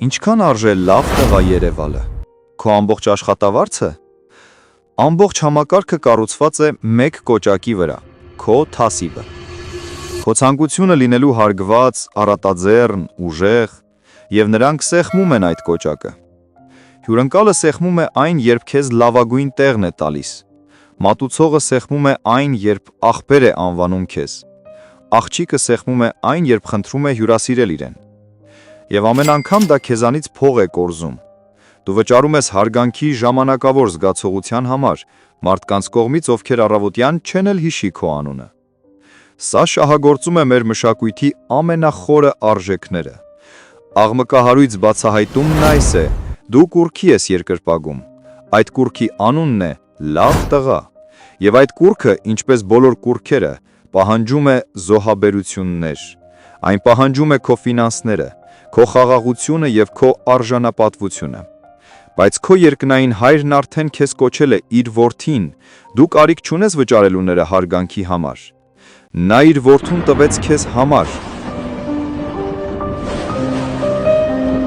Ինչքան արժե լավ տղա Երևալը։ Քո ամբողջ աշխատավարձը։ Ամբողջ համակարգը կառուցված է մեկ կոճակի վրա՝ քո թասիվը։ Քո ցանկությունը լինելու հարգված, առատաձեռն, ուժեղ, եւ նրանք սեղմում են այդ կոճակը։ Հյուրընկալը սեղմում է այն, երբ քեզ լավագույն տեղն է տալիս։ Մատուցողը սեղմում է այն, երբ ախպեր է անվանում քեզ։ Աղջիկը սեղմում է այն, երբ խնդրում է հյուրասիրել իրեն։ Եվ ամեն անգամ դա քեզանից փող է կորզում։ Դու վճարում ես հարգանքի ժամանակավոր զգացողության համար, մարդկանց կողմից, ովքեր առավոտյան չեն էլ հիշի քո անունը։ Սա շահագործում է մեր մշակույթի ամենախորը արժեքները։ Աղմկահարույց բացահայտումն այս է. դու կուռքի ես երկրպագում։ Այդ կուռքի անունն է լավ տղա։ Եվ այդ կուռքը, ինչպես բոլոր կուռքերը, պահանջում է զոհաբերություններ։ Այն պահանջում է քո ֆինանսները, քո խաղաղությունը եւ քո արժանապատվությունը։ Բայց քո երկնային հայրն արդեն քեզ կոչել է իր որդին, դու կարիք չունես վճարելու նրա հարգանքի համար։ Նա իր որդուն տվեց քեզ համար,